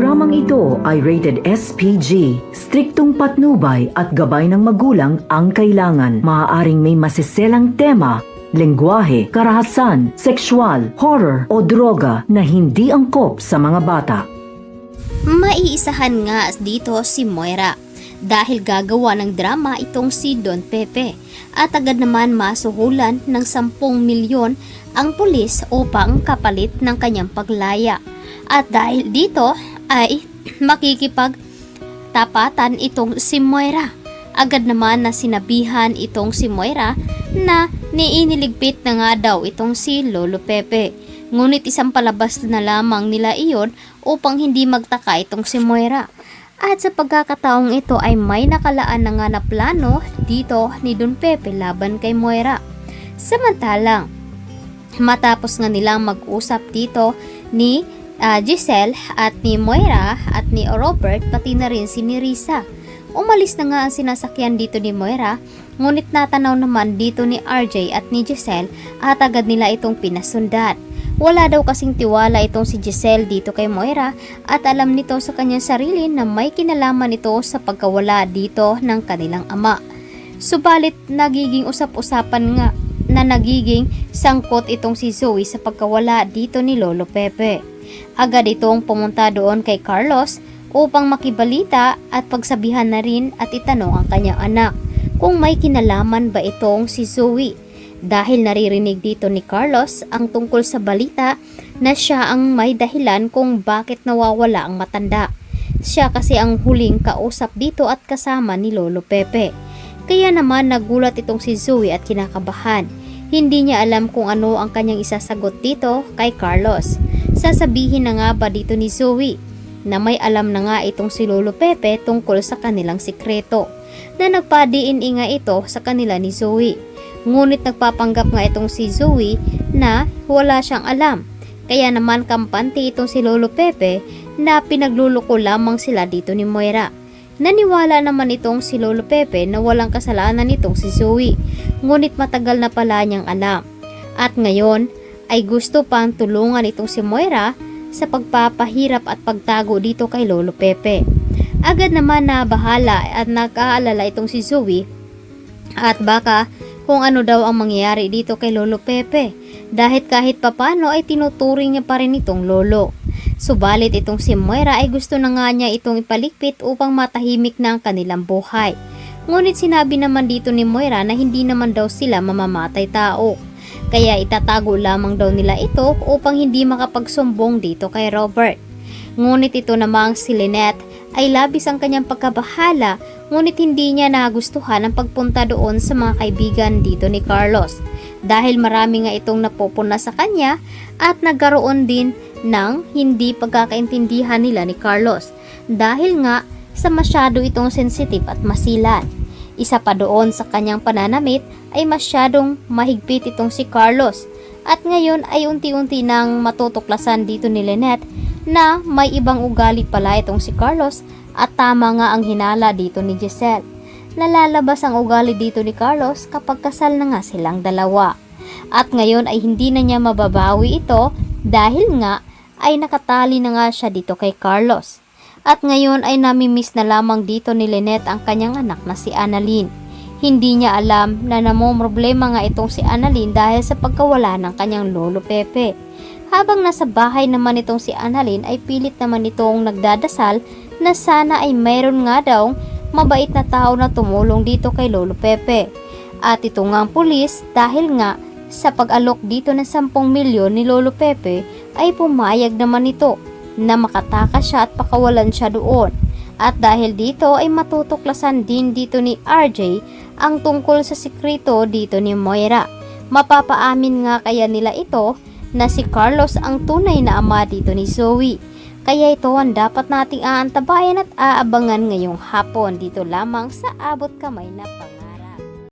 Programang ito ay rated SPG. Striktong patnubay at gabay ng magulang ang kailangan. Maaaring may masiselang tema, lengguwahe, karahasan, sexual, horror o droga na hindi angkop sa mga bata. Maiisahan nga dito si Moira dahil gagawa ng drama itong si Don Pepe at agad naman masuhulan ng 10 milyon ang pulis upang kapalit ng kanyang paglaya. At dahil dito ay makikipagtapatan itong si Moira. Agad naman na sinabihan itong si Moira na niiniligpit na nga daw itong si Lolo Pepe. Ngunit isang palabas na lamang nila iyon upang hindi magtaka itong si Moira. At sa pagkakataong ito ay may nakalaan na nga na plano dito ni Don Pepe laban kay Moira. Samantalang matapos nga nilang mag-usap dito ni Giselle at ni Moira at ni Robert pati na rin si Nerissa. Umalis na nga ang sinasakyan dito ni Moira, ngunit natanaw naman dito ni RJ at ni Giselle at agad nila itong pinasundan. Wala daw kasing tiwala itong si Giselle dito kay Moira at alam nito sa kanyang sarili na may kinalaman ito sa pagkawala dito ng kanilang ama. Subalit nagiging usap-usapan nga na nagiging sangkot itong si Zoe sa pagkawala dito ni Lolo Pepe. Agad itong pumunta doon kay Carlos upang makibalita at pagsabihan na rin at itanong ang kanyang anak kung may kinalaman ba itong si Zoe. Dahil naririnig dito ni Carlos ang tungkol sa balita na siya ang may dahilan kung bakit nawawala ang matanda. Siya kasi ang huling kausap dito at kasama ni Lolo Pepe. Kaya naman nagulat itong si Zoe at kinakabahan. Hindi niya alam kung ano ang kanyang isasagot dito kay Carlos. Sasabihin na nga ba dito ni Zoe na may alam na nga itong si Lolo Pepe tungkol sa kanilang sikreto na nagpadiin nga ito sa kanila ni Zoe. Ngunit nagpapanggap nga itong si Zoe na wala siyang alam. Kaya naman kampante itong si Lolo Pepe na pinagluluko lamang sila dito ni Moira. Naniwala naman itong si Lolo Pepe na walang kasalanan itong si Zoe. Ngunit matagal na pala niyang alam. At ngayon ay gusto pang tulungan itong si Moira sa pagpapahirap at pagtago dito kay Lolo Pepe. Agad naman na bahala at nag-aalala itong si Zoe at baka kung ano daw ang mangyayari dito kay Lolo Pepe dahil kahit papano ay tinuturing niya pa rin itong lolo. Subalit itong si Moira ay gusto na nga niya itong ipaligpit upang matahimik na ang kanilang buhay. Ngunit sinabi naman dito ni Moira na hindi naman daw sila mamamatay tao. Kaya itatago lamang daw nila ito upang hindi makapagsumbong dito kay Robert. Ngunit ito namang si Lynette ay labis ang kanyang pagkabahala, ngunit hindi niya nagustuhan ang pagpunta doon sa mga kaibigan dito ni Carlos. Dahil marami nga itong napupuna sa kanya at nagkaroon din ng hindi pagkakaintindihan nila ni Carlos. Dahil nga sa masyado itong sensitive at masilan. Isa pa doon sa kanyang pananamit ay masyadong mahigpit itong si Carlos at ngayon ay unti-unti nang matutuklasan dito ni Lynette na may ibang ugali pala itong si Carlos at tama nga ang hinala dito ni Giselle. Nalalabas ang ugali dito ni Carlos kapag kasal na nga silang dalawa at ngayon ay hindi na niya mababawi ito dahil nga ay nakatali na nga siya dito kay Carlos. At ngayon ay namimiss na lamang dito ni Lynette ang kanyang anak na si Annalyn. Hindi niya alam na namomroblema nga itong si Annalyn dahil sa pagkawala ng kanyang Lolo Pepe. Habang nasa bahay naman itong si Annalyn ay pilit naman itong nagdadasal na sana ay mayroon nga daw mabait na tao na tumulong dito kay Lolo Pepe. At ito nga ang pulis dahil nga sa pag-alok dito ng 10 milyon ni Lolo Pepe ay pumayag naman ito na makatakas siya at pakawalan siya doon. At dahil dito ay matutuklasan din dito ni RJ ang tungkol sa sikreto dito ni Moira. Mapapaamin nga kaya nila ito na si Carlos ang tunay na ama dito ni Zoe. Kaya ito ang dapat nating aantabayan at aabangan ngayong hapon dito lamang sa Abot Kamay na Pangalan.